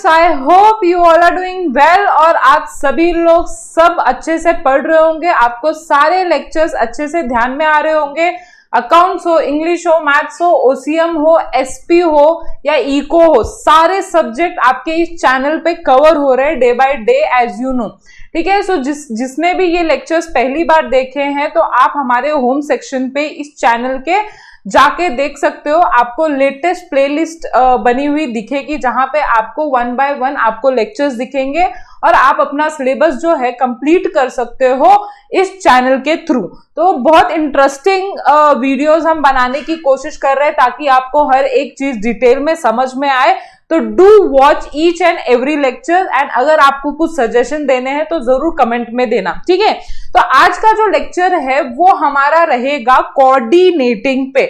I hope you all are doing well और आप सभी लोग सब अच्छे से पढ़ रहे होंगे, आपको सारे लेक्चर्स अच्छे से ध्यान में आ रहे होंगे। अकाउंट्स हो, इंग्लिश हो, मैथ्स हो, ओसीएम हो, एसपी हो या इको हो, सारे सब्जेक्ट आपके इस चैनल पे कवर हो रहे हैं day by day as you know. ठीक है, सो जिसने भी ये लेक्चर्स पहली बार देखे हैं तो आप हमारे होम सेक्शन पे इस चैनल के जाके देख सकते हो। आपको लेटेस्ट प्लेलिस्ट बनी हुई दिखेगी जहां पे आपको 1 बाय 1 आपको लेक्चर्स दिखेंगे और आप अपना सिलेबस जो है कंप्लीट कर सकते हो इस चैनल के थ्रू। तो बहुत इंटरेस्टिंग वीडियोस हम बनाने की कोशिश कर रहे हैं ताकि आपको हर एक चीज डिटेल में समझ में आए। तो do watch each and every lecture and अगर आपको कुछ सजेशन देने हैं तो जरूर कमेंट में देना। ठीक है, तो आज का जो लेक्चर है वो हमारा रहेगा कोऑर्डिनेटिंग पे।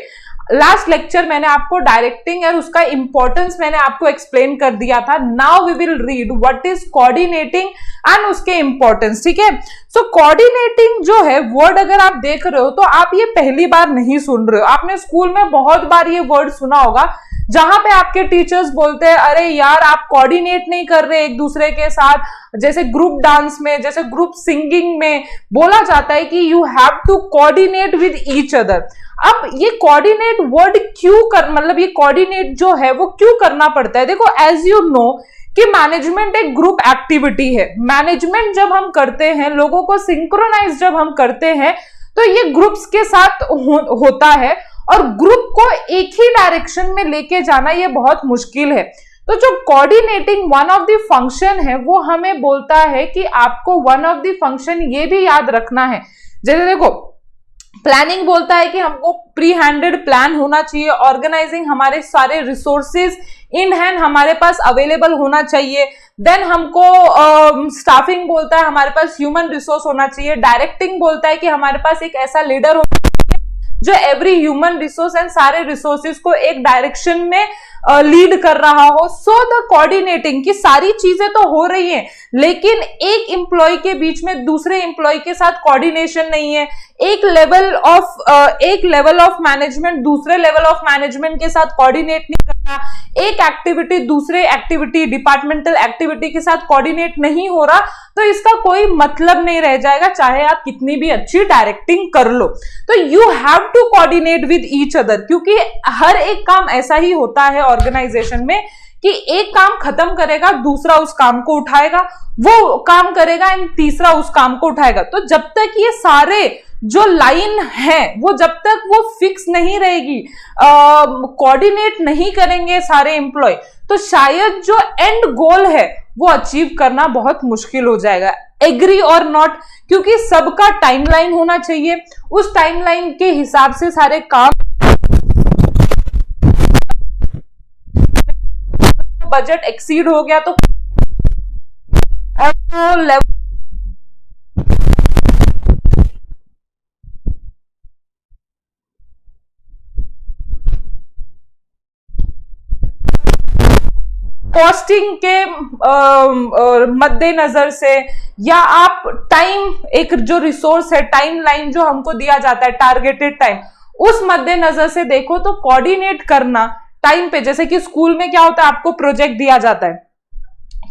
लास्ट लेक्चर मैंने आपको डायरेक्टिंग और उसका इंपॉर्टेंस मैंने आपको एक्सप्लेन कर दिया था। Now we will read what is coordinating and उसके इंपॉर्टेंस। ठीक है, सो कोऑर्डिनेटिंग जो है वर्ड अगर आप देख रहे हो तो आप ये पहली बार नहीं सुन रहे हो, आपने स्कूल में बहुत बार ये वर्ड सुना होगा जहां पे आपके टीचर्स बोलते हैं अरे यार आप कोऑर्डिनेट नहीं कर रहे एक दूसरे के साथ। जैसे ग्रुप डांस में, जैसे ग्रुप सिंगिंग में बोला जाता है कि you have to coordinate with each other. अब ये कोऑर्डिनेट वर्ड क्यों मतलब ये कोऑर्डिनेट जो है वो क्यों करना पड़ता है? देखो, एज यू नो कि मैनेजमेंट एक ग्रुप एक्टिविटी है। मैनेजमेंट जब हम करते हैं, लोगों को सिंक्रोनाइज जब हम करते हैं तो ये ग्रुप्स के साथ होता है और ग्रुप को एक ही डायरेक्शन में लेके जाना ये बहुत मुश्किल है। तो जो coordinating one of the function है वो हमें बोलता है कि आपको वन ऑफ द फंक्शन ये भी याद रखना है। जैसे देखो, प्लानिंग बोलता है कि हमको प्री हैंडेड प्लान होना चाहिए, ऑर्गेनाइजिंग हमारे सारे रिसोर्सेज इन हैंड हमारे पास अवेलेबल होना चाहिए। देन हमको स्टाफिंग बोलता है हमारे पास ह्यूमन रिसोर्स होना चाहिए। डायरेक्टिंग बोलता है कि हमारे पास एक ऐसा लीडर होना जो एवरी ह्यूमन रिसोर्स एंड सारे रिसोर्सेज को एक डायरेक्शन में लीड कर रहा हो। सो द कोऑर्डिनेटिंग की सारी चीजें तो हो रही हैं लेकिन एक एम्प्लॉय के बीच में दूसरे एम्प्लॉय के साथ कोऑर्डिनेशन नहीं है। एक लेवल ऑफ मैनेजमेंट दूसरे लेवल ऑफ मैनेजमेंट के साथ कोऑर्डिनेट नहीं करता। एक एक्टिविटी दूसरे एक्टिविटी डिपार्टमेंटल एक्टिविटी के साथ कोऑर्डिनेट नहीं हो रहा तो इसका कोई मतलब नहीं रह जाएगा, चाहे आप कितनी भी अच्छी डायरेक्टिंग कर लो। तो you have to coordinate with each other, क्योंकि हर एक काम ऐसा ही होता है ऑर्गेनाइजेशन में कि एक काम खत्म करेगा, दूसरा उस काम को उठाएगा, वो काम करेगा एंड तीसरा उस काम को उठाएगा। तो जब तक ये सारे जो लाइन है वो जब तक वो फिक्स नहीं रहेगी, कोऑर्डिनेट नहीं करेंगे सारे एम्प्लॉय, तो शायद जो एंड गोल है वो अचीव करना बहुत मुश्किल हो जाएगा। एग्री और नॉट, क्योंकि सबका टाइमलाइन होना चाहिए, उस टाइमलाइन के हिसाब से सारे काम। बजट एक्सीड हो गया तो लेवल कॉस्टिंग के मद्देनजर से, या आप टाइम, एक जो रिसोर्स है टाइम लाइन जो हमको दिया जाता है टारगेटेड टाइम, उस मद्देनजर से देखो तो कोऑर्डिनेट करना टाइम पे। जैसे कि स्कूल में क्या होता है, आपको प्रोजेक्ट दिया जाता है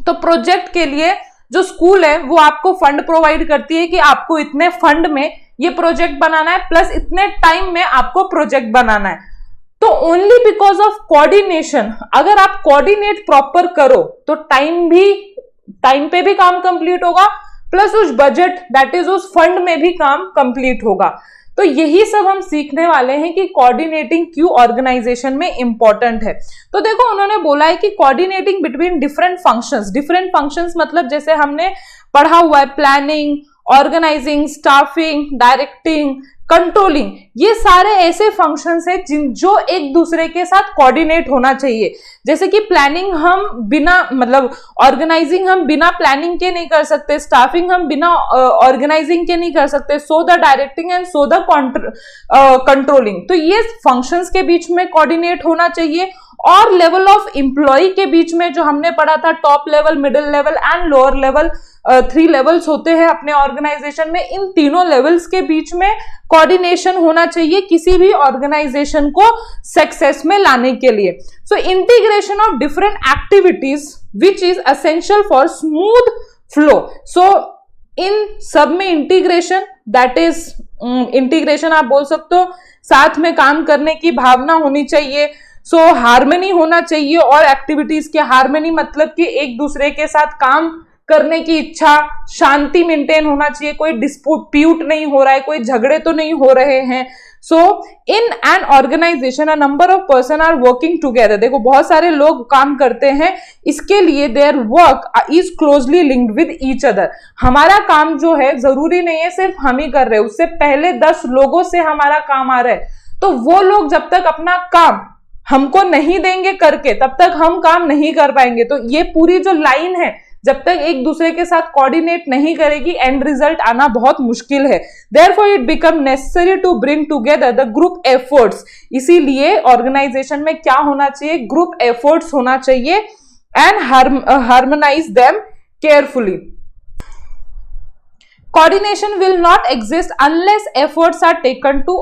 तो प्रोजेक्ट के लिए जो स्कूल है वो आपको फंड प्रोवाइड करती है कि आपको इतने फंड में ये प्रोजेक्ट बनाना है प्लस इतने टाइम में आपको प्रोजेक्ट बनाना है। तो ओनली बिकॉज ऑफ कोऑर्डिनेशन, अगर आप कोऑर्डिनेट प्रॉपर करो तो टाइम पे भी काम कंप्लीट होगा प्लस उस बजट दैट इज उस फंड में भी काम कंप्लीट होगा। तो यही सब हम सीखने वाले हैं कि कोऑर्डिनेटिंग क्यों ऑर्गेनाइजेशन में इंपॉर्टेंट है। तो देखो, उन्होंने बोला है कि कोऑर्डिनेटिंग बिटवीन डिफरेंट फंक्शंस मतलब जैसे हमने पढ़ा हुआ है planning, organising, staffing, directing, controlling, ये सारे ऐसे फंक्शंस हैं जो एक दूसरे के साथ कोऑर्डिनेट होना चाहिए। जैसे कि प्लानिंग हम बिना ऑर्गेनाइजिंग हम बिना प्लानिंग के नहीं कर सकते, स्टाफिंग हम बिना ऑर्गेनाइजिंग के नहीं कर सकते, so the directing and so the controlling. तो ये फंक्शंस के बीच में कोऑर्डिनेट होना चाहिए। और लेवल ऑफ एम्प्लॉय के बीच में जो हमने पढ़ा था top level, middle level and lower level 3 levels होते हैं अपने ऑर्गेनाइजेशन में, इन तीनों लेवल्स के बीच में कोऑर्डिनेशन होना चाहिए किसी भी ऑर्गेनाइजेशन को सक्सेस में लाने के लिए। So integration of different activities which is essential for smooth flow. So इन सब में इंटीग्रेशन, दैट इज इंटीग्रेशन आप बोल सकते हो साथ में काम करने की भावना होनी चाहिए। सो हार्मनी होना चाहिए और एक्टिविटीज के हार्मनी मतलब कि एक दूसरे के साथ काम करने की इच्छा, शांति मेंटेन होना चाहिए, कोई डिस्प्यूट नहीं हो रहा है, कोई झगड़े तो नहीं हो रहे हैं। So in an organization a number of person are working together. देखो बहुत सारे लोग काम करते हैं, इसके लिए there work is closely linked with each other. हमारा काम जो है जरूरी नहीं है सिर्फ हम ही कर रहे हैं, उससे पहले 10 लोगों से हमारा काम आ रहा है, तो वो लोग जब तक अपना काम हमको नहीं देंगे करके तब तक हम काम नहीं कर पाएंगे। तो ये पूरी जो लाइन है, जब तक एक दूसरे के साथ कोऑर्डिनेट नहीं करेगी एंड रिजल्ट आना बहुत मुश्किल है। Therefore it become necessary to bring together the group efforts. इसीलिए ऑर्गेनाइजेशन में क्या होना चाहिए, ग्रुप एफर्ट्स होना चाहिए and harmonise them carefully. Coordination will not exist unless efforts are taken to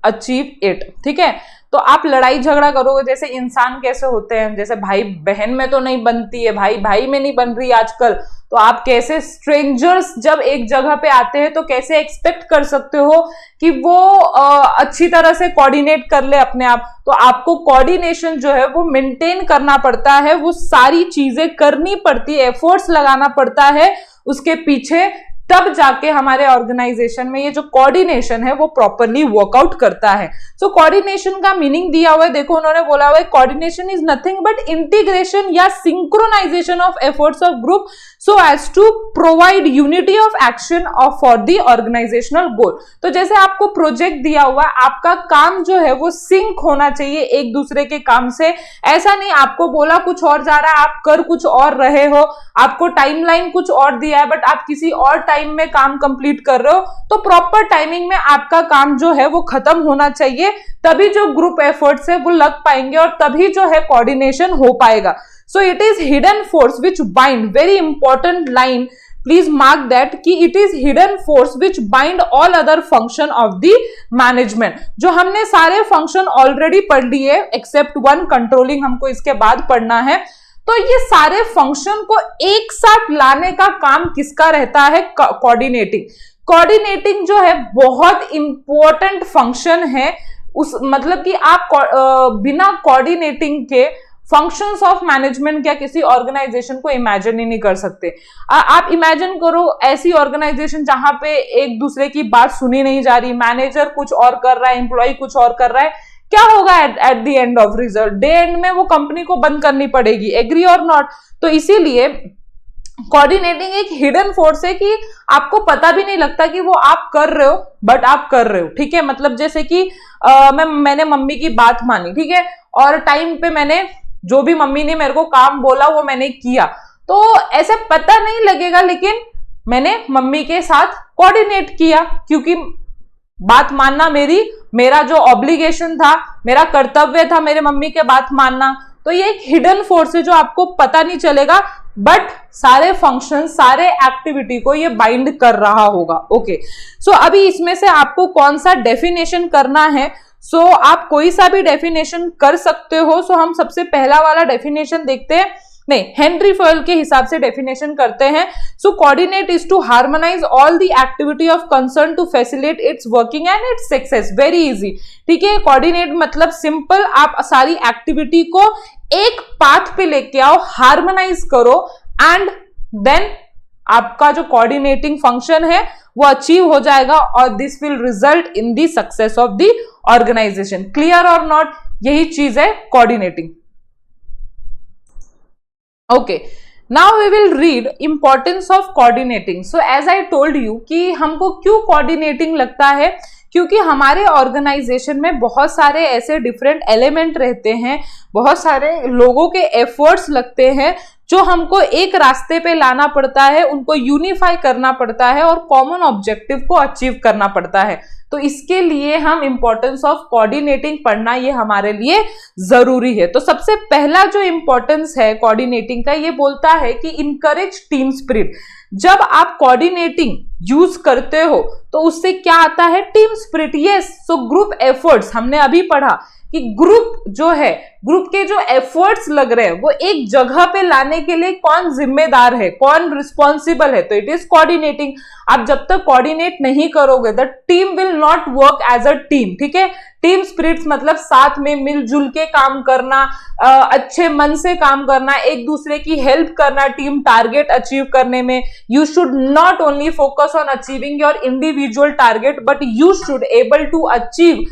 achieve it. ठीक है, तो आप लड़ाई झगड़ा करोगे, जैसे इंसान कैसे होते हैं, जैसे भाई बहन में तो नहीं बनती है, भाई भाई में नहीं बन रही आजकल, तो आप कैसे स्ट्रेंजर्स जब एक जगह पे आते हैं तो कैसे एक्सपेक्ट कर सकते हो कि वो अच्छी तरह से कोऑर्डिनेट कर ले अपने आप। तो आपको कोऑर्डिनेशन जो है वो मेंटेन करना पड़ता है, वो सारी चीजें करनी पड़ती है, एफर्ट्स लगाना पड़ता है उसके पीछे, तब जाके हमारे ऑर्गेनाइजेशन में ये जो कोऑर्डिनेशन है वो प्रॉपरली वर्कआउट करता है। सो कोऑर्डिनेशन का मीनिंग दिया हुआ है, देखो उन्होंने बोला हुआ है coordination is nothing but integration या synchronization of efforts of group so as to provide unity of action of for the organizational goal. तो जैसे आपको प्रोजेक्ट दिया हुआ है, आपका काम जो है वो सिंक होना चाहिए एक दूसरे के काम से। ऐसा नहीं आपको बोला कुछ और जा रहा है, आप कर कुछ और रहे हो, आपको टाइमलाइन कुछ और दिया है बट आप किसी और टाइम में काम कंप्लीट कर रहे हो, तो प्रॉपर टाइमिंग में आपका काम जो है वो खत्म होना चाहिए, तभी जो ग्रुप एफर्ट्स है वो लग पाएंगे और तभी जो है कोऑर्डिनेशन हो पाएगा। So it is hidden force which bind, very important line, please mark that कि it is hidden force which bind all other function of the management. जो हमने सारे फंक्शन ऑलरेडी पढ़ लिए एक्सेप्ट वन, कंट्रोलिंग हमको इसके बाद पढ़ना है। तो ये सारे फंक्शन को एक साथ लाने का काम किसका रहता है, कोऑर्डिनेटिंग। कोऑर्डिनेटिंग जो है बहुत इंपॉर्टेंट फंक्शन है, उस मतलब कि आप बिना कोऑर्डिनेटिंग के फंक्शंस ऑफ मैनेजमेंट क्या किसी ऑर्गेनाइजेशन को इमेजिन ही नहीं कर सकते। आप इमेजिन करो ऐसी ऑर्गेनाइजेशन जहां पे एक दूसरे की बात सुनी नहीं जा रही, मैनेजर कुछ और कर रहा है, एम्प्लॉय कुछ और कर रहा है, क्या होगा at the end of result, day and में वो कंपनी को बंद करनी पड़ेगी, एग्री और नॉट। तो इसीलिए कोऑर्डिनेटिंग एक हिडन फोर्स है कि आपको पता भी नहीं लगता कि वो आप कर रहे हो बट आप कर रहे हो। ठीक है, मतलब जैसे कि मैंने मम्मी की बात मानी, ठीक है, और टाइम पे मैंने जो भी मम्मी ने मेरे को काम बोला वो मैंने किया, तो ऐसे पता नहीं लगेगा, लेकिन मैंने मम्मी के साथ कोऑर्डिनेट किया क्योंकि बात मानना मेरा जो ऑब्लिगेशन था, मेरा कर्तव्य था मेरे मम्मी के बात मानना। तो ये एक हिडन फोर्स है जो आपको पता नहीं चलेगा बट सारे फंक्शन, सारे एक्टिविटी को ये बाइंड कर रहा होगा। ओके, सो अभी इसमें से आपको कौन सा डेफिनेशन करना है, सो आप कोई सा भी डेफिनेशन कर सकते हो। सो हम सबसे पहला वाला डेफिनेशन देखते हैं, नहीं हेनरी फॉयल के हिसाब से डेफिनेशन करते हैं। So coordinate is to harmonize all the activity of concern to facilitate its working and its success, very easy. ठीक है, कोऑर्डिनेट मतलब सिंपल, आप सारी एक्टिविटी को एक पाथ पे लेके आओ, हार्मोनाइज करो एंड देन आपका जो कोऑर्डिनेटिंग फंक्शन है वो अचीव हो जाएगा और this will result in the success of the organisation. Clear और नॉट, यही चीज है coordinating. Okay, now we will read importance of coordinating. So as I told you कि हमको क्यों coordinating लगता है, क्योंकि हमारे ऑर्गेनाइजेशन में बहुत सारे ऐसे डिफरेंट एलिमेंट रहते हैं, बहुत सारे लोगों के एफर्ट्स लगते हैं जो हमको एक रास्ते पे लाना पड़ता है, उनको यूनिफाई करना पड़ता है और कॉमन ऑब्जेक्टिव को अचीव करना पड़ता है। तो इसके लिए हम इंपॉर्टेंस ऑफ कोऑर्डिनेटिंग पढ़ना ये हमारे लिए जरूरी है। तो सबसे पहला जो इंपॉर्टेंस है कोऑर्डिनेटिंग का, ये बोलता है कि इनकरेज टीम स्पिरिट। जब आप कोऑर्डिनेटिंग यूज करते हो तो उससे क्या आता है, team spirit. Yes, so group efforts, हमने अभी पढ़ा कि ग्रुप जो है, ग्रुप के जो एफर्ट्स लग रहे हैं वो एक जगह पे लाने के लिए कौन जिम्मेदार है, कौन रिस्पॉन्सिबल है, तो इट इज कोऑर्डिनेटिंग। आप जब तक कोऑर्डिनेट नहीं करोगे the team will not work as a team, ठीक है। टीम स्पिरिट्स मतलब साथ में मिलजुल के काम करना, अच्छे मन से काम करना, एक दूसरे की हेल्प करना टीम टारगेट अचीव करने में। You should not only focus on achieving your individual target but you should able to achieve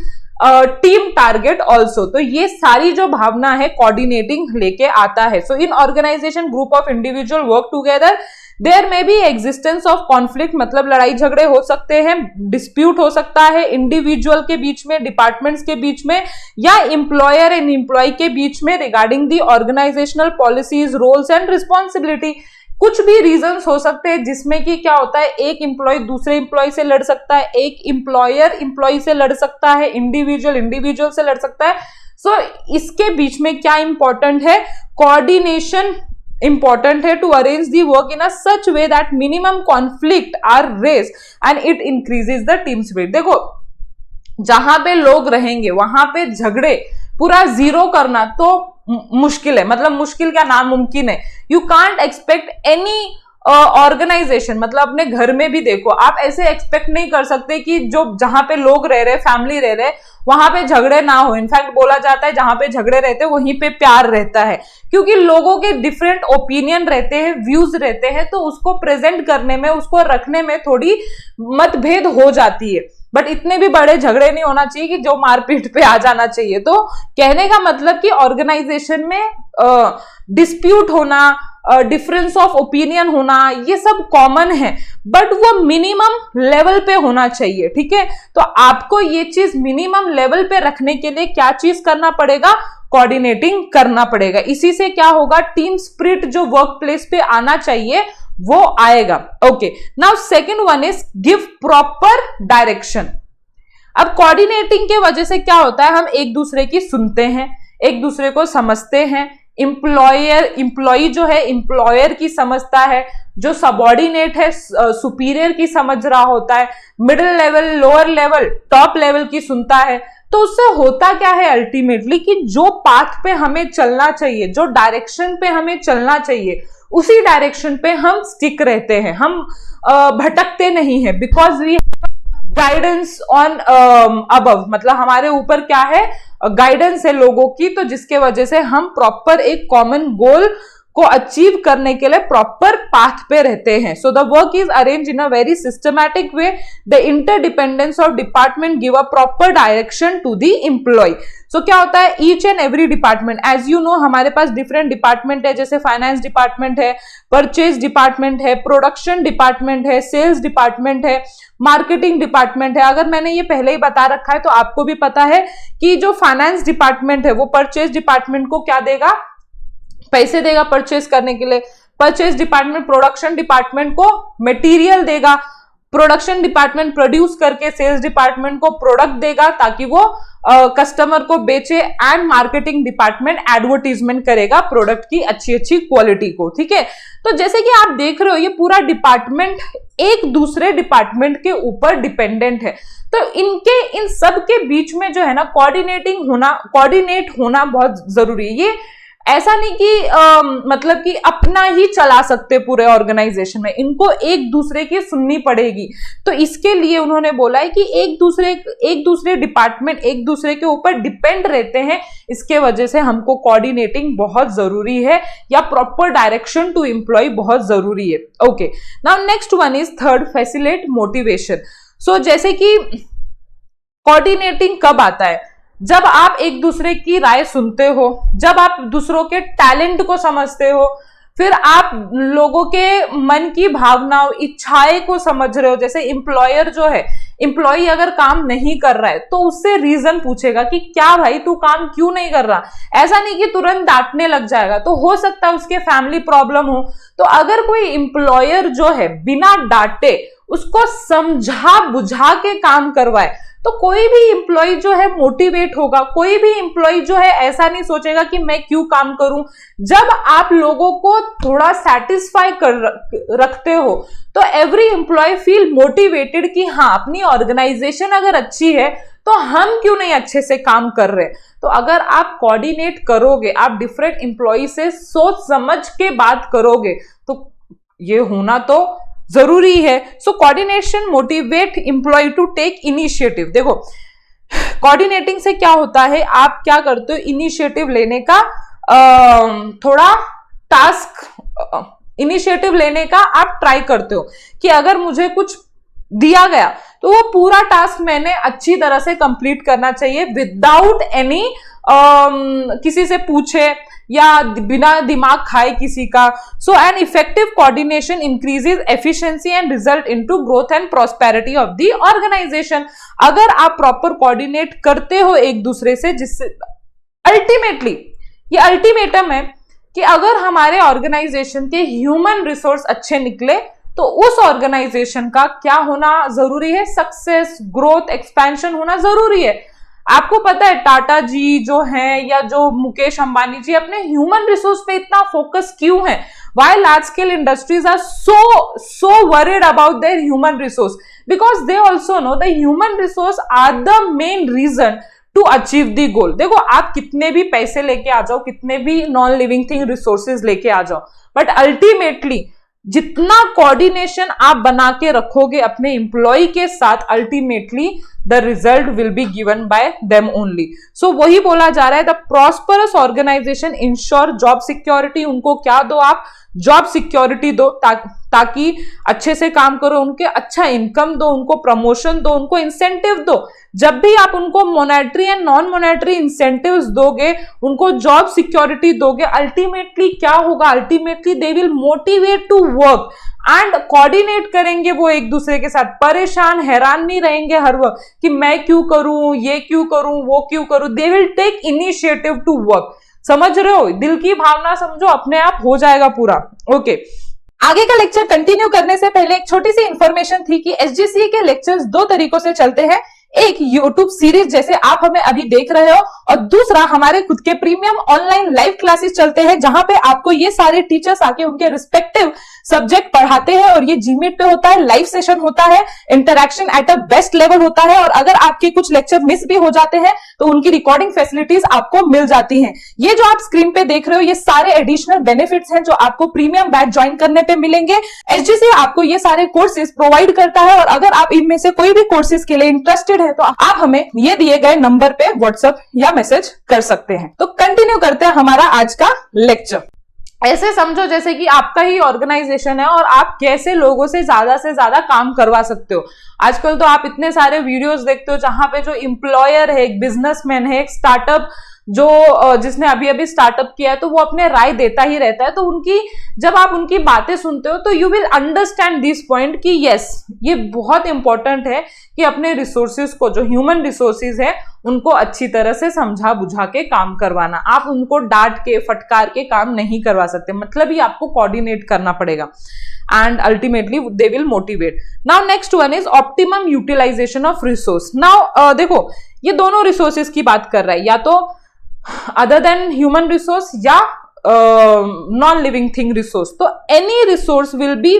team target also. तो ये सारी जो भावना है कोऑर्डिनेटिंग लेके आता है। So in organization group of individual work together, there may be existence of conflict, मतलब लड़ाई झगड़े हो सकते हैं, डिस्प्यूट हो सकता है इंडिविजुअल के बीच में, डिपार्टमेंट्स के बीच में, या एम्प्लॉयर एंड एम्प्लॉय के बीच में regarding the organisational policies, roles and responsibility. कुछ भी रीजंस हो सकते हैं जिसमें कि क्या होता है, एक एम्प्लॉय दूसरे एम्प्लॉय से लड़ सकता है, एक एम्प्लॉयर एम्प्लॉय से लड़ सकता है, इंडिविजुअल इंडिविजुअल से लड़ सकता है। सो इसके बीच में क्या इंपॉर्टेंट है, कोऑर्डिनेशन इंपॉर्टेंट है to arrange the work in a such way that minimum conflict are raise and it increases the team spirit. देखो, जहां पे लोग रहेंगे वहां पे झगड़े पूरा जीरो करना तो मुश्किल है, मतलब मुश्किल क्या, नामुमकिन है। You can't expect any organisation, मतलब अपने घर में भी देखो, आप ऐसे एक्सपेक्ट नहीं कर सकते कि जो जहां पे लोग रह रहे, फैमिली रह रहे, वहां पे झगड़े ना हो। इनफैक्ट बोला जाता है जहां पे झगड़े रहते हैं वहीं पे प्यार रहता है, क्योंकि लोगों के डिफरेंट ओपिनियन रहते हैं, व्यूज रहते हैं, तो उसको प्रेजेंट करने में, उसको रखने में थोड़ी मतभेद हो जाती है। बट इतने भी बड़े झगड़े नहीं होना चाहिए कि जो मारपीट पे आ जाना चाहिए। तो कहने का मतलब कि ऑर्गेनाइजेशन में डिस्प्यूट होना, डिफरेंस ऑफ ओपिनियन होना, ये सब कॉमन है, बट वो मिनिमम लेवल पे होना चाहिए, ठीक है। तो आपको ये चीज मिनिमम लेवल पे रखने के लिए क्या चीज करना पड़ेगा, कोऑर्डिनेटिंग करना पड़ेगा। इसी से क्या होगा, टीम स्पिरिट जो वर्क प्लेस पे आना चाहिए वो आएगा। Okay, now second one is give proper direction. अब कोऑर्डिनेटिंग के वजह से क्या होता है, हम एक दूसरे की सुनते हैं, एक दूसरे को समझते हैं। एम्प्लॉय जो है एम्प्लॉयर की समझता है, जो सबऑर्डिनेट है सुपीरियर की समझ रहा होता है, middle level, lower level, top level की सुनता है। तो उससे होता क्या है अल्टीमेटली कि जो पाथ पे हमें चलना चाहिए, जो डायरेक्शन पे हमें चलना चाहिए, उसी डायरेक्शन पे हम स्टिक रहते हैं, हम भटकते नहीं है, because we guidance on above, मतलब हमारे ऊपर क्या है, गाइडेंस है लोगों की, तो जिसके वजह से हम प्रॉपर एक कॉमन गोल को अचीव करने के लिए प्रॉपर पाथ पे रहते हैं। So the work is arrange in a very systematic way, the interdependence of department give a proper direction to the employ. So क्या होता है, each and every department, as you know हमारे पास different department है, जैसे finance department है, purchase department है, production department है, सेल्स डिपार्टमेंट है, मार्केटिंग डिपार्टमेंट है। अगर मैंने ये पहले ही बता रखा है तो आपको भी पता है कि जो फाइनेंस डिपार्टमेंट है वो परचेज डिपार्टमेंट को क्या देगा, पैसे देगा परचेज करने के लिए। परचेज डिपार्टमेंट प्रोडक्शन डिपार्टमेंट को मटेरियल देगा, प्रोडक्शन डिपार्टमेंट प्रोड्यूस करके सेल्स डिपार्टमेंट को प्रोडक्ट देगा ताकि वो कस्टमर को बेचे, एंड मार्केटिंग डिपार्टमेंट एडवर्टीजमेंट करेगा प्रोडक्ट की अच्छी अच्छी क्वालिटी को, ठीक है। तो जैसे कि आप देख रहे हो ये पूरा डिपार्टमेंट एक दूसरे डिपार्टमेंट के ऊपर डिपेंडेंट है। तो इन सब के बीच में जो है ना कोऑर्डिनेट होना बहुत जरूरी है। ये ऐसा नहीं कि मतलब कि अपना ही चला सकते पूरे ऑर्गेनाइजेशन में, इनको एक दूसरे की सुननी पड़ेगी। तो इसके लिए उन्होंने बोला है कि एक दूसरे डिपार्टमेंट एक दूसरे के ऊपर डिपेंड रहते हैं, इसके वजह से हमको कोऑर्डिनेटिंग बहुत जरूरी है, या प्रॉपर डायरेक्शन टू एम्प्लॉय बहुत जरूरी है। Okay, now next one is third, facilitate motivation. So जैसे कि कोऑर्डिनेटिंग कब आता है, जब आप एक दूसरे की राय सुनते हो, जब आप दूसरों के टैलेंट को समझते हो, फिर आप लोगों के मन की भावनाओं, इच्छाएं को समझ रहे हो। जैसे एम्प्लॉयर जो है, एम्प्लॉय अगर काम नहीं कर रहा है तो उससे रीजन पूछेगा कि क्या भाई तू काम क्यों नहीं कर रहा, ऐसा नहीं कि तुरंत डांटने लग जाएगा, तो हो सकता है उसके फैमिली प्रॉब्लम हो। तो अगर कोई एम्प्लॉयर जो है बिना डांटे उसको समझा बुझा के काम करवाए तो कोई भी एम्प्लॉय जो है मोटिवेट होगा, कोई भी एम्प्लॉय जो है ऐसा नहीं सोचेगा कि मैं क्यों काम करूं। जब आप लोगों को थोड़ा सेटिस्फाई कर रखते हो तो एवरी एम्प्लॉय फील मोटिवेटेड कि हाँ अपनी ऑर्गेनाइजेशन अगर अच्छी है तो हम क्यों नहीं अच्छे से काम कर रहे। तो अगर आप कोऑर्डिनेट करोगे, आप डिफरेंट एम्प्लॉय से सोच समझ के बात करोगे तो ये होना तो जरूरी है। So coordination motivate employ to take initiative. देखो कोऑर्डिनेटिंग से क्या होता है, आप क्या करते हो, इनिशिएटिव लेने का थोड़ा टास्क इनिशिएटिव लेने का आप ट्राई करते हो कि अगर मुझे कुछ दिया गया तो वो पूरा टास्क मैंने अच्छी तरह से कंप्लीट करना चाहिए विदाउट एनी किसी से पूछे या बिना दिमाग खाए किसी का। So an effective coordination increases efficiency and result into growth and prosperity of the organization. अगर आप प्रॉपर कोऑर्डिनेट करते हो एक दूसरे से, जिससे अल्टीमेटली ये अल्टीमेटम है कि अगर हमारे ऑर्गेनाइजेशन के ह्यूमन रिसोर्स अच्छे निकले तो उस ऑर्गेनाइजेशन का क्या होना जरूरी है, सक्सेस, ग्रोथ, एक्सपेंशन होना जरूरी है। आपको पता है टाटा जी जो हैं या जो मुकेश अंबानी जी अपने ह्यूमन रिसोर्स पे इतना फोकस क्यों है? Why large scale industries are so worried about their human resource? Because they also know the human resource are the main reason to achieve the goal. देखो आप कितने भी पैसे लेके आ जाओ, कितने भी नॉन लिविंग थिंग रिसोर्सेज लेके आ जाओ, बट अल्टीमेटली जितना कोऑर्डिनेशन आप बना के रखोगे अपने एम्प्लॉय के साथ, ultimately the result will be given by them only. So वही बोला जा रहा है, the prosperous organization ensure job security. उनको क्या दो आप, जॉब सिक्योरिटी दो ताकि अच्छे से काम करो, उनके अच्छा इनकम दो, उनको प्रमोशन दो, उनको इंसेंटिव दो। जब भी आप उनको monetary and non monetary incentives दोगे, उनको जॉब सिक्योरिटी दोगे, अल्टीमेटली क्या होगा, ultimately they will motivate to work and coordinate करेंगे वो एक दूसरे के साथ। परेशान हैरान नहीं रहेंगे हर वक्त कि मैं क्यों करूं, ये क्यों करूं, वो क्यों करूं। They will take initiative to work. समझ रहे हो, दिल की भावना समझो, अपने आप हो जाएगा पूरा। ओके आगे का लेक्चर कंटिन्यू करने से पहले एक छोटी सी इंफॉर्मेशन थी कि एसजीसीए के लेक्चर्स दो तरीकों से चलते हैं, एक यूट्यूब सीरीज जैसे आप हमें अभी देख रहे हो, और दूसरा हमारे खुद के प्रीमियम ऑनलाइन लाइव क्लासेस चलते हैं जहां पे आपको ये सारे टीचर्स आके उनके रिस्पेक्टिव सब्जेक्ट पढ़ाते हैं। और ये जीमीट पे होता है, लाइव सेशन होता है, interaction at a best level होता है, और अगर आपके कुछ लेक्चर मिस भी हो जाते हैं तो उनकी रिकॉर्डिंग फैसिलिटीज आपको मिल जाती हैं। ये जो आप स्क्रीन पे देख रहे हो ये सारे एडिशनल बेनिफिट्स हैं जो आपको प्रीमियम बैच ज्वाइन करने पे मिलेंगे। एसजीसीए आपको ये सारे कोर्सेज प्रोवाइड करता है, और अगर आप इनमें से कोई भी कोर्सेज के लिए इंटरेस्टेड है तो आप हमें ये दिए गए नंबर पे व्हाट्सएप या मैसेज कर सकते हैं। तो कंटिन्यू करते हैं हमारा आज का लेक्चर। ऐसे समझो जैसे कि आपका ही ऑर्गेनाइजेशन है और आप कैसे लोगों से ज्यादा काम करवा सकते हो। आजकल तो आप इतने सारे वीडियोस देखते हो जहां पे जो एम्प्लॉयर है, एक बिजनेसमैन है, एक स्टार्टअप जो जिसने अभी अभी स्टार्टअप किया है तो वो अपने राय देता ही रहता है। तो उनकी जब आप उनकी बातें सुनते हो तो you will understand this point कि यस ये बहुत इंपॉर्टेंट है कि अपने रिसोर्सेज को, जो ह्यूमन रिसोर्सेज है, उनको अच्छी तरह से समझा बुझा के काम करवाना। आप उनको डांट के फटकार के काम नहीं करवा सकते, मतलब ही आपको कोऑर्डिनेट करना पड़ेगा and ultimately they will motivate. Now next one is optimum utilization of resource. Now देखो ये दोनों resources की बात कर रहा है, या तो other than human resource या non living thing resource। तो any resource will be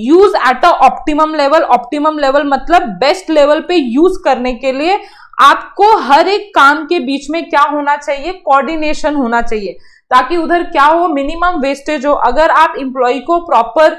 use at a optimum level। optimum level मतलब best level पे use करने के लिए आपको हर एक काम के बीच में क्या होना चाहिए, कोऑर्डिनेशन होना चाहिए, ताकि उधर क्या हो, मिनिमम वेस्टेज हो। अगर आप एम्प्लॉय को प्रॉपर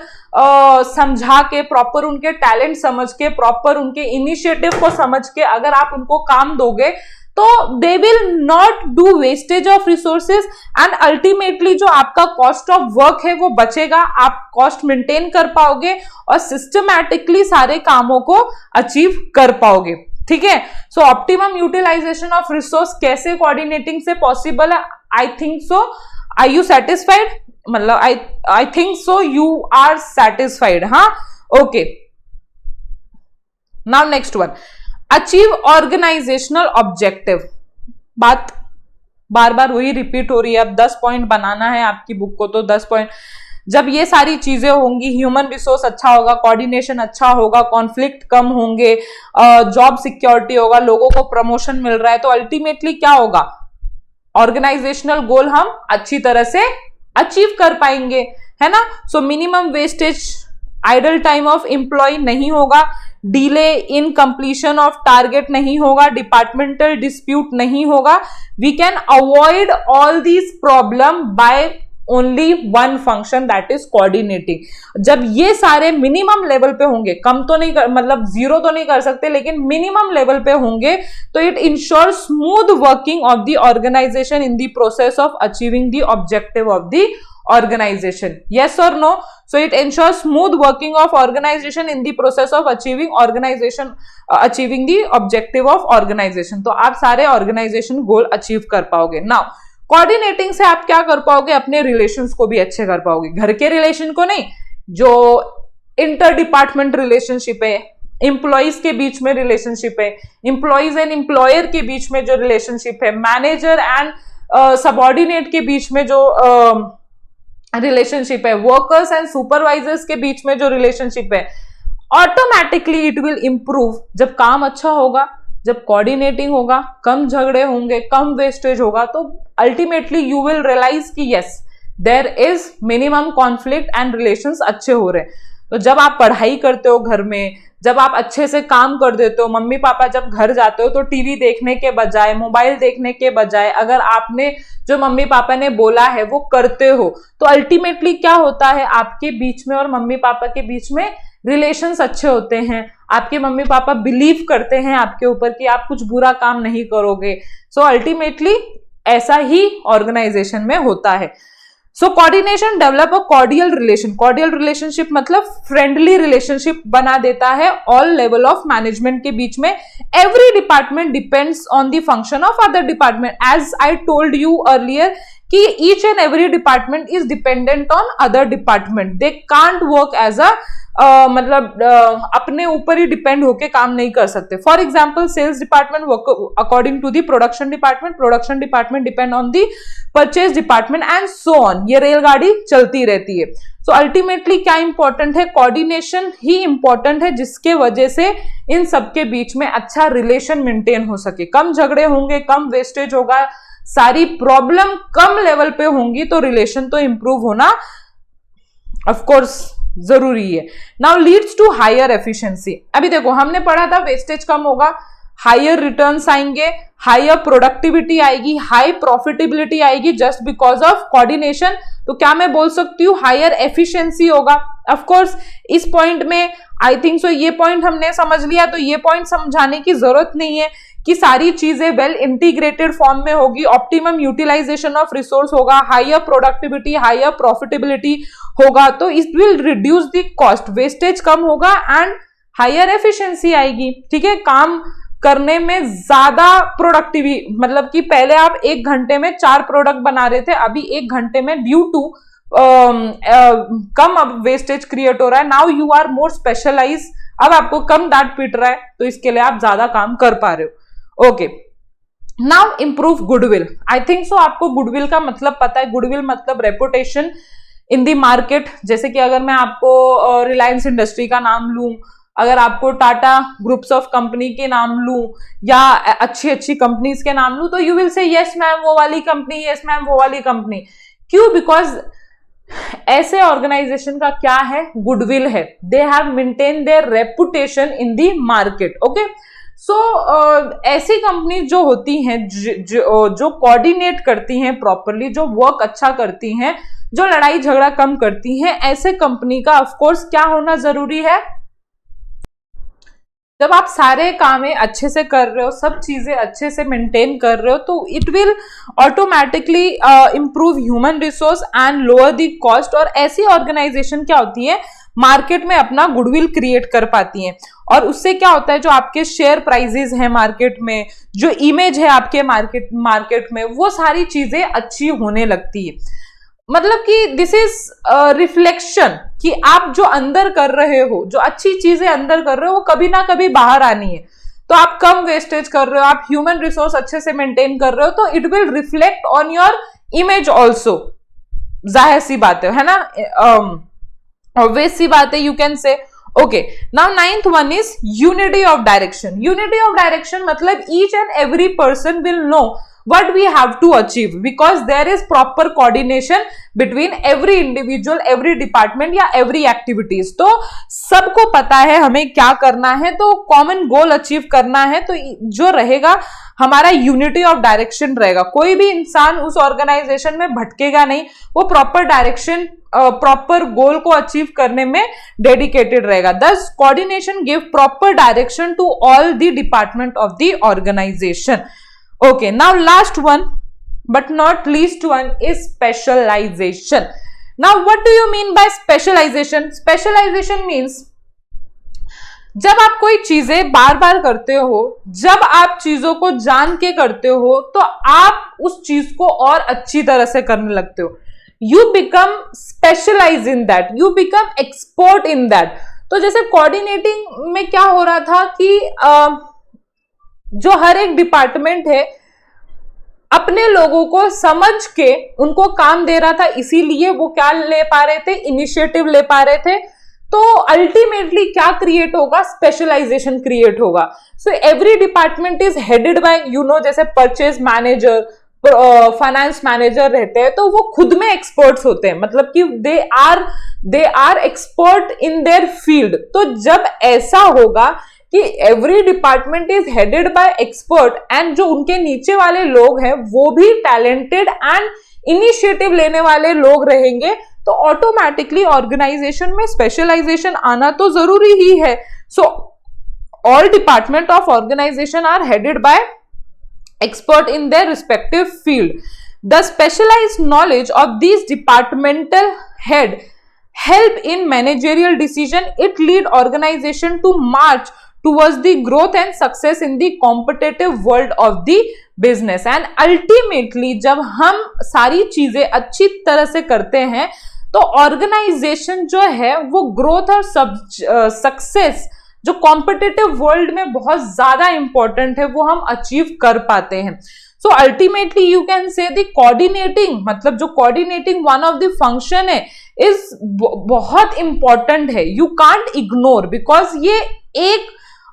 समझा के, प्रॉपर उनके टैलेंट समझ के, प्रॉपर उनके इनिशिएटिव को समझ के अगर आप उनको काम दोगे तो they will not do wastage of resources and ultimately जो आपका कॉस्ट ऑफ वर्क है वो बचेगा, आप कॉस्ट मेंटेन कर पाओगे और सिस्टमैटिकली सारे कामों को अचीव कर पाओगे। ठीक है, so optimum utilization of resource कैसे कोऑर्डिनेटिंग से पॉसिबल है? I think so. Are you satisfied? मतलब I think so you are satisfied. हाँ, okay. Now next one, achieve organizational objective. बात बार बार वही रिपीट हो रही है, अब 10 पॉइंट बनाना है आपकी बुक को तो 10 पॉइंट। जब ये सारी चीजें होंगी, ह्यूमन रिसोर्स अच्छा होगा, कोऑर्डिनेशन अच्छा होगा, कॉन्फ्लिक्ट कम होंगे, जॉब सिक्योरिटी होगा, लोगों को प्रमोशन मिल रहा है, तो अल्टीमेटली क्या होगा, ऑर्गेनाइजेशनल गोल हम अच्छी तरह से अचीव कर पाएंगे, है ना। So minimum wastage, idle time of employ नहीं होगा, delay in completion of target नहीं होगा, डिपार्टमेंटल डिस्प्यूट नहीं होगा। We can avoid all these problem by only one function, that is coordinating. जब ये सारे मिनिमम लेवल पे होंगे, कम तो नहीं मतलब जीरो तो नहीं कर सकते, लेकिन मिनिमम लेवल पे होंगे, तो it ensure smooth working of the organisation in the process of achieving the objective of the organization. Yes or no? So it ensures smooth working of organization in the process of achieving the objective of organization. तो आप सारे organization goal achieve कर पाओगे। Now coordinating से आप क्या कर पाओगे, अपने relations को भी अच्छे कर पाओगे, घर के relation को नहीं, जो इंटर डिपार्टमेंट रिलेशनशिप है, एम्प्लॉइज के बीच में रिलेशनशिप है, एम्प्लॉइज एंड एम्प्लॉयर के बीच में जो रिलेशनशिप है, मैनेजर एंड सबऑर्डिनेट के बीच में जो रिलेशनशिप है, वर्कर्स एंड सुपरवाइजर्स के बीच में जो रिलेशनशिप है, ऑटोमेटिकली इट विल इंप्रूव। जब काम अच्छा होगा, जब कोऑर्डिनेटिंग होगा, कम झगड़े होंगे, कम वेस्टेज होगा, तो अल्टीमेटली यू विल रियलाइज कि yes there is minimum conflict and relations अच्छे हो रहे हैं। तो जब आप पढ़ाई करते हो घर में, जब आप अच्छे से काम कर देते हो, मम्मी पापा जब घर जाते हो तो टीवी देखने के बजाय, मोबाइल देखने के बजाय, अगर आपने जो मम्मी पापा ने बोला है वो करते हो, तो अल्टीमेटली क्या होता है, आपके बीच में और मम्मी पापा के बीच में रिलेशंस अच्छे होते हैं। आपके मम्मी पापा बिलीव करते हैं आपके ऊपर कि आप कुछ बुरा काम नहीं करोगे। सो अल्टीमेटली ऐसा ही ऑर्गेनाइजेशन में होता है। So coordination develop a cordial relation. Cordial relationship मतलब फ्रेंडली रिलेशनशिप बना देता है ऑल लेवल ऑफ मैनेजमेंट के बीच में। Every department depends on the function of other department, as I told you earlier कि each and every department is dependent on other department. They can't work as a मतलब अपने ऊपर ही depend होके काम नहीं कर सकते। For example sales department work according to the production department depend on the purchase department and so on. ये रेलगाड़ी चलती रहती है। सो अल्टीमेटली क्या इंपॉर्टेंट है, कोऑर्डिनेशन ही इंपॉर्टेंट है, जिसके वजह से इन सबके बीच में अच्छा रिलेशन मेंटेन हो सके, कम झगड़े होंगे, कम वेस्टेज होगा, सारी प्रॉब्लम कम लेवल पे होंगी, तो रिलेशन तो इंप्रूव होना ऑफ कोर्स जरूरी है। Now leads to higher efficiency. अभी देखो हमने पढ़ा था वेस्टेज कम होगा, हायर रिटर्न्स आएंगे, हायर प्रोडक्टिविटी आएगी, हाई प्रॉफिटेबिलिटी आएगी जस्ट बिकॉज ऑफ कोऑर्डिनेशन। तो क्या मैं बोल सकती हूँ हायर एफिशिएंसी होगा? ऑफ कोर्स इस पॉइंट में आई थिंक सो ये पॉइंट हमने समझ लिया, तो ये पॉइंट समझाने की जरूरत नहीं है कि सारी चीजें वेल इंटीग्रेटेड फॉर्म में होगी, ऑप्टिमम यूटिलाइजेशन ऑफ रिसोर्स होगा, हायर प्रोडक्टिविटी, हायर प्रॉफिटेबिलिटी होगा, तो it will reduce the cost, wastage कम होगा एंड हायर एफिशिएंसी आएगी। ठीक है, काम करने में ज्यादा प्रोडक्टिविटी, मतलब कि पहले आप 1 घंटे में 4 प्रोडक्ट बना रहे थे, अभी 1 घंटे में ड्यू टू कम अब वेस्टेज क्रिएट हो रहा है। Now you are more specialise, अब आपको कम डांट पीट रहा है, तो इसके लिए आप ज्यादा काम कर पा रहे हो। Okay, now improve goodwill. आई थिंक सो आपको गुडविल का मतलब पता है। गुडविल मतलब रेपुटेशन इन दी मार्केट। जैसे कि अगर मैं आपको रिलायंस इंडस्ट्री का नाम लूं, अगर आपको टाटा ग्रुप्स ऑफ कंपनी के नाम लूं, या अच्छी अच्छी कंपनीज के नाम लूं, तो you will say yes ma'am वो वाली कंपनी, यस मैम वो वाली कंपनी। क्यों? बिकॉज ऐसे ऑर्गेनाइजेशन का क्या है, गुडविल है। They have maintain their reputation in the market. Okay, so ऐसी कंपनी जो होती हैं, जो कोऑर्डिनेट करती हैं प्रॉपरली, जो वर्क अच्छा करती हैं, जो लड़ाई झगड़ा कम करती हैं, ऐसे कंपनी का ऑफ कोर्स क्या होना जरूरी है, जब आप सारे काम अच्छे से कर रहे हो, सब चीजें अच्छे से मेंटेन कर रहे हो, तो it will automatically improve human resource and lower the cost. और ऐसी ऑर्गेनाइजेशन क्या होती है, मार्केट में अपना गुडविल क्रिएट कर पाती हैं, और उससे क्या होता है, जो आपके शेयर प्राइजेस हैं मार्केट में, जो इमेज है आपके मार्केट में, वो सारी चीजें अच्छी होने लगती है। मतलब कि दिस इज रिफ्लेक्शन कि आप जो अंदर कर रहे हो, जो अच्छी चीजें अंदर कर रहे हो, वो कभी ना कभी बाहर आनी है। तो आप कम वेस्टेज कर रहे हो, आप ह्यूमन रिसोर्स अच्छे से मेंटेन कर रहे हो, तो it will reflect on your image also. जाहिर सी बात है ना, ऑब्वियस सी बात है, you can say. Okay, now 9th one is unity of direction. Unity of direction मतलब each and every person will know what we have to achieve because there is proper coordination between every individual, every department या every activities। तो सबको पता है हमें क्या करना है, तो कॉमन गोल अचीव करना है, तो जो रहेगा हमारा यूनिटी ऑफ डायरेक्शन रहेगा। कोई भी इंसान उस ऑर्गेनाइजेशन में भटकेगा नहीं, वो प्रॉपर डायरेक्शन प्रॉपर गोल को अचीव करने में डेडिकेटेड रहेगा। Thus coordination give proper direction to all the department of the organisation. Okay, now last one but not least one is specialization. Now what do you mean by specialization? Specialization means जब आप कोई चीजें बार बार करते हो, जब आप चीजों को जान के करते हो, तो आप उस चीज को और अच्छी तरह से करने लगते हो। You become specialized in that, you become expert in that। तो जैसे कोऑर्डिनेटिंग में क्या हो रहा था कि जो हर एक डिपार्टमेंट है अपने लोगों को समझ के उनको काम दे रहा था, इसीलिए वो क्या ले पा रहे थे, इनिशिएटिव ले पा रहे थे। तो अल्टीमेटली क्या क्रिएट होगा, स्पेशलाइजेशन क्रिएट होगा। So every department is headed bye जैसे परचेज मैनेजर, फाइनेंस मैनेजर रहते हैं, तो वो खुद में एक्सपर्ट्स होते हैं, मतलब कि they are expert in their field. तो जब ऐसा होगा कि every department is headed by expert and जो उनके नीचे वाले लोग हैं वो भी टैलेंटेड एंड इनिशिएटिव लेने वाले लोग रहेंगे, तो ऑटोमेटिकली ऑर्गेनाइजेशन में स्पेशलाइजेशन आना तो जरूरी ही है। So all department of organisation are headed by expert in their respective field. The specialized knowledge of these departmental head help in managerial decision. It lead organization to march towards the growth and success in the competitive world of the business. And ultimately जब हम सारी चीजें अच्छी तरह से करते हैं तो ऑर्गेनाइजेशन जो है वो ग्रोथ और सक्सेस जो कॉम्पिटिटिव वर्ल्ड में बहुत ज्यादा इंपॉर्टेंट है वो हम अचीव कर पाते हैं। सो अल्टीमेटली यू कैन से द कोऑर्डिनेटिंग, मतलब जो coordinating one of the function है इज बहुत इंपॉर्टेंट है, यू कांट इग्नोर, बिकॉज ये एक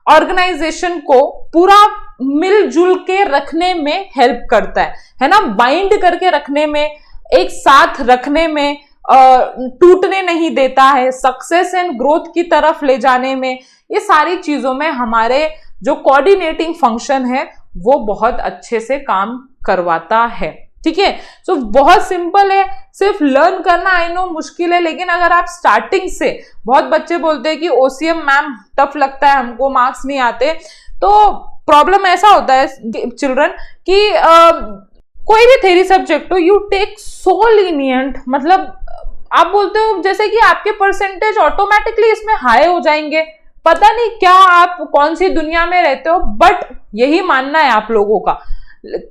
ऑर्गेनाइजेशन को पूरा मिलजुल के रखने में हेल्प करता है ना, बाइंड करके रखने में, एक साथ रखने में, टूटने नहीं देता है, सक्सेस एंड ग्रोथ की तरफ ले जाने में, ये सारी चीजों में हमारे जो कोऑर्डिनेटिंग फंक्शन है वो बहुत अच्छे से काम करवाता है। ठीक है, सो बहुत सिंपल है, सिर्फ लर्न करना आई नो मुश्किल है, लेकिन अगर आप स्टार्टिंग से, बहुत बच्चे बोलते हैं कि ओसीएम मैम टफ लगता है हमको, मार्क्स नहीं आते, तो प्रॉब्लम ऐसा होता है चिल्ड्रन कि कोई भी थ्योरी सब्जेक्ट हो, यू टेक सो लीनियंट, मतलब आप बोलते हो जैसे कि आपके परसेंटेज ऑटोमेटिकली इसमें हाई हो जाएंगे, पता नहीं क्या आप कौन सी दुनिया में रहते हो, बट यही मानना है आप लोगों का।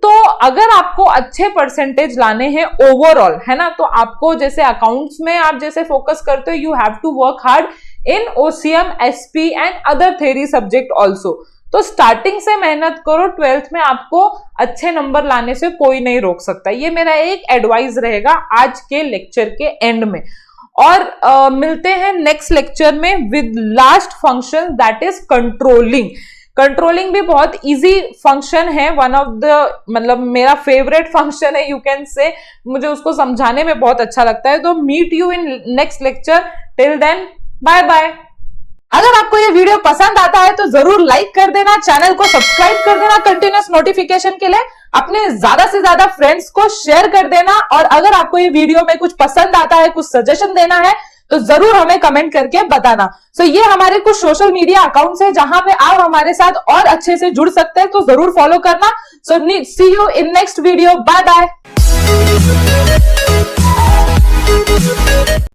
तो अगर आपको अच्छे परसेंटेज लाने हैं ओवरऑल, है ना, तो आपको जैसे अकाउंट्स में आप जैसे फोकस करते हो, you have to work hard in OCM, SP and other theory subject also. तो स्टार्टिंग से मेहनत करो, 12th में आपको अच्छे नंबर लाने से कोई नहीं रोक सकता। ये मेरा एक एडवाइस रहेगा आज के लेक्चर के एंड में। और मिलते हैं नेक्स्ट लेक्चर में with last function, that is controlling. Controlling भी बहुत इजी फंक्शन है, वन ऑफ द, मतलब मेरा फेवरेट फंक्शन है, यू कैन से, मुझे उसको समझाने में बहुत अच्छा लगता है। तो meet you in next lecture, till then bye bye. अगर आपको ये वीडियो पसंद आता है तो जरूर लाइक कर देना, चैनल को सब्सक्राइब कर देना कंटिन्यूअस नोटिफिकेशन के लिए, अपने ज्यादा से ज्यादा फ्रेंड्स को शेयर कर देना। और अगर आपको ये वीडियो में कुछ पसंद आता है, कुछ सजेशन देना है, तो जरूर हमें कमेंट करके बताना। सो ये हमारे कुछ सोशल मीडिया अकाउंट्स है जहां पे आप हमारे साथ और अच्छे से जुड़ सकते हैं, तो जरूर फॉलो करना। So see you in next video, bye bye.